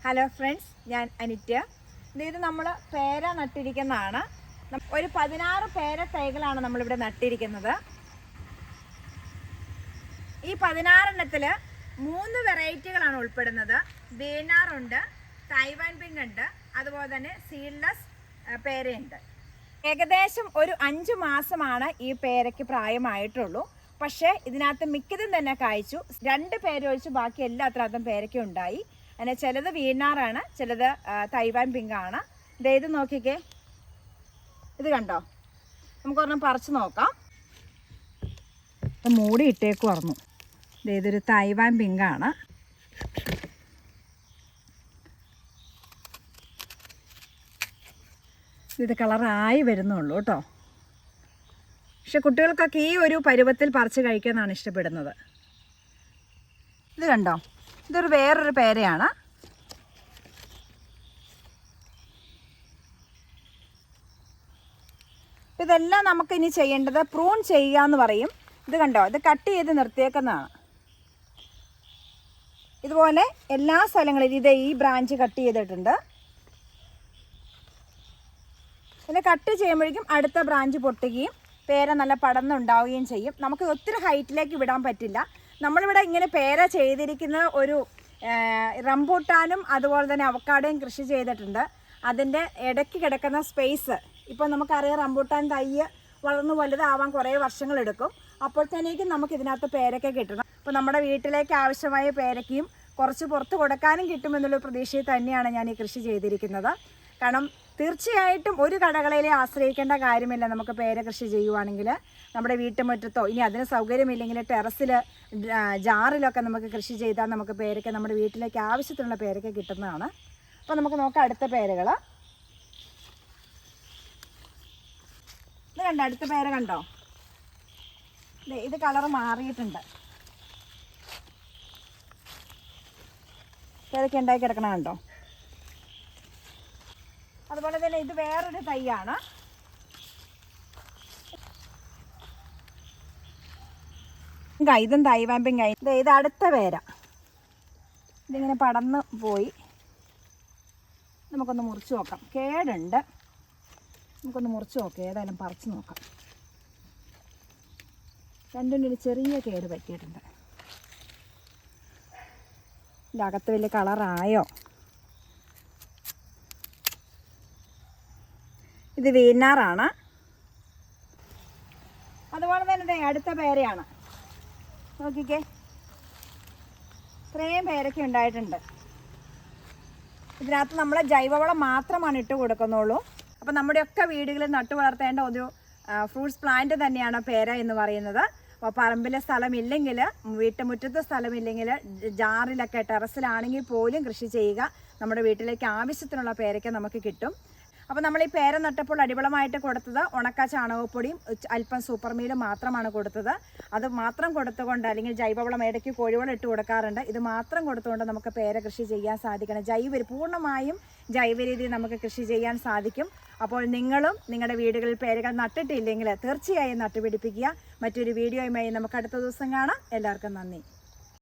Hello friends, ഞാൻ അനിറ്റ. ഇത് നമ്മൾ പേര നട്ടിരിക്കുന്നതാണ്. ഒരു 16 പേര തൈകളാണ് നമ്മളിവിടെ നട്ടിരിക്കുന്നത്. ഈ 16 3 വെറൈറ്റികളാണ് ഉൾപ്പെടുന്നത്. വേനാറുണ്ട്, തൈവാൻ പിങ്ക് ഉണ്ട്, അതുപോലെ തന്നെ സീഡ്ലെസ് പേരയുണ്ട്. ഏകദേശം ഒരു 5 മാസമാണ് ഈ പേരയ്ക്ക് പ്രായമായിട്ടുള്ളൂ. പക്ഷേ ഇതിനകത്ത് മിക്കതും തന്നെ കായ്ച്ചു. 2 പേര ഒഴിച്ച് ബാക്കി എല്ലാത്തിനകത്തും പേരയ്ക്ക് ഉണ്ടായി. അങ്ങനെ ചിലത് വീണാറാണ്, ചിലത് തൈവാൻ പിങ്കാണ്. ഇത് നോക്കിക്കേ, ഇത് കണ്ടോ? നമുക്കൊരെണ്ണം പറിച്ച് നോക്കാം. മൂടി ഇട്ടേക്കുമായിരുന്നു. ഇതൊരു തൈവാൻ പിങ്കാണ്. ഇത് കളറായി വരുന്നുള്ളൂ കേട്ടോ. പക്ഷെ കുട്ടികൾക്കൊക്കെ ഈ ഒരു പരുവത്തിൽ പറിച്ച് കഴിക്കാനാണ് ഇഷ്ടപ്പെടുന്നത്. ഇത് കണ്ടോ? ഇതൊരു വേറൊരു പേരയാണ്. ഇതെല്ലാം നമുക്ക് ഇനി ചെയ്യേണ്ടത് പ്രൂൺ ചെയ്യുക എന്ന് പറയും. ഇത് കണ്ടോ? ഇത് കട്ട് ചെയ്ത് നിർത്തിയേക്കുന്നതാണ്. ഇതുപോലെ എല്ലാ സ്ഥലങ്ങളിലും ഇത് ഈ ബ്രാഞ്ച് കട്ട് ചെയ്തിട്ടുണ്ട്. പിന്നെ കട്ട് ചെയ്യുമ്പോഴേക്കും അടുത്ത ബ്രാഞ്ച് പൊട്ടുകയും പേര നല്ല പടർന്നുണ്ടാവുകയും ചെയ്യും. നമുക്ക് ഒത്തിരി ഹൈറ്റിലേക്ക് വിടാൻ പറ്റില്ല. നമ്മളിവിടെ ഇങ്ങനെ പേര ചെയ്തിരിക്കുന്ന ഒരു റംബൂട്ടാനും അതുപോലെ തന്നെ അവക്കാഡോയും കൃഷി ചെയ്തിട്ടുണ്ട്. അതിൻ്റെ ഇടയ്ക്ക് കിടക്കുന്ന സ്പേസ്, ഇപ്പോൾ നമുക്കറിയാം റംബൂട്ടാൻ തൈ വളർന്നു വലുതാവാൻ കുറേ വർഷങ്ങളെടുക്കും. അപ്പോഴത്തേക്കും നമുക്ക് ഇതിനകത്ത് പേരയ്ക്ക കിട്ടണം. അപ്പോൾ നമ്മുടെ വീട്ടിലേക്ക് ആവശ്യമായ പേരയ്ക്കയും കുറച്ച് പുറത്ത് കൊടുക്കാനും കിട്ടുമെന്നുള്ള പ്രതീക്ഷയിൽ തന്നെയാണ് ഞാൻ ഈ കൃഷി ചെയ്തിരിക്കുന്നത്. കാരണം തീർച്ചയായിട്ടും ഒരു കടകളെ ആശ്രയിക്കേണ്ട കാര്യമില്ല. നമുക്ക് പേര കൃഷി ചെയ്യുവാണെങ്കിൽ നമ്മുടെ വീട്ടുമുറ്റത്തോ, ഇനി അതിന് സൗകര്യമില്ലെങ്കിൽ ടെറസിൽ ജാറിലൊക്കെ നമുക്ക് കൃഷി ചെയ്താൽ നമുക്ക് പേരയ്ക്ക നമ്മുടെ വീട്ടിലേക്ക് ആവശ്യത്തിനുള്ള പേരയ്ക്ക കിട്ടുന്നതാണ്. അപ്പോൾ നമുക്ക് നോക്കാം അടുത്ത പേരകൾ. ഇത് കണ്ടോ? അടുത്ത പേര കണ്ടോ? ഇത് കളറ് മാറിയിട്ടുണ്ട്. പേരയ്ക്ക ഉണ്ടാക്കി കിടക്കണ കണ്ടോ? അതുപോലെ തന്നെ ഇത് വേറൊരു തൈയാണ്. ഇതും തൈവാൻ പിങ്ക്. ഇത് അടുത്ത പേര. ഇതിങ്ങനെ പടർന്ന് പോയി. നമുക്കൊന്ന് മുറിച്ച് നോക്കാം. കേടുണ്ട്, നമുക്കൊന്ന് മുറിച്ച് നോക്കാം. ഏതായാലും പറിച്ച് നോക്കാം. രണ്ടിനൊരു ചെറിയ കേട് പറ്റിയിട്ടുണ്ട്. ഇതിൻ്റെ അകത്ത് വലിയ കളറായോ? ഇത് വീനാറാണ്. അതുപോലെ തന്നെ അടുത്ത പേരയാണ്. നോക്കിക്കേ, ഇത്രയും പേരൊക്കെ ഉണ്ടായിട്ടുണ്ട്. ഇതിനകത്ത് നമ്മൾ ജൈവവളം മാത്രമാണ് ഇട്ട് കൊടുക്കുന്നുള്ളൂ. അപ്പം നമ്മുടെയൊക്കെ വീടുകളിൽ നട്ടു വളർത്തേണ്ട ഒരു ഫ്രൂട്ട്സ് പ്ലാന്റ് തന്നെയാണ് പേര എന്ന് പറയുന്നത്. അപ്പോൾ പറമ്പിലെ സ്ഥലമില്ലെങ്കിൽ, വീട്ടുമുറ്റത്ത് സ്ഥലമില്ലെങ്കിൽ, ജാറിലൊക്കെ ടെറസിലാണെങ്കിൽ പോലും കൃഷി ചെയ്യുക. നമ്മുടെ വീട്ടിലേക്ക് ആവശ്യത്തിനുള്ള പേരയ്ക്ക നമുക്ക് കിട്ടും. അപ്പോൾ നമ്മൾ ഈ പേര നട്ടപ്പോൾ അടിവളമായിട്ട് കൊടുത്തത് ഉണക്ക ചാണകപ്പൊടിയും അല്പം സൂപ്പർ മീലും മാത്രമാണ് കൊടുത്തത്. അത് മാത്രം കൊടുത്തുകൊണ്ട്, അല്ലെങ്കിൽ ജൈവവളം ഇടയ്ക്ക് കോഴിവളം ഇട്ട് കൊടുക്കാറുണ്ട്. ഇത് മാത്രം കൊടുത്തുകൊണ്ട് നമുക്ക് പേര കൃഷി ചെയ്യാൻ സാധിക്കണം. പൂർണ്ണമായും ജൈവ രീതിയിൽ നമുക്ക് കൃഷി ചെയ്യാൻ സാധിക്കും. അപ്പോൾ നിങ്ങളും നിങ്ങളുടെ വീടുകളിൽ പേരകൾ നട്ടിട്ടില്ലെങ്കിൽ തീർച്ചയായും നട്ടുപിടിപ്പിക്കുക. മറ്റൊരു വീഡിയോയുമായി നമുക്ക് അടുത്ത ദിവസം കാണാം. എല്ലാവർക്കും നന്ദി.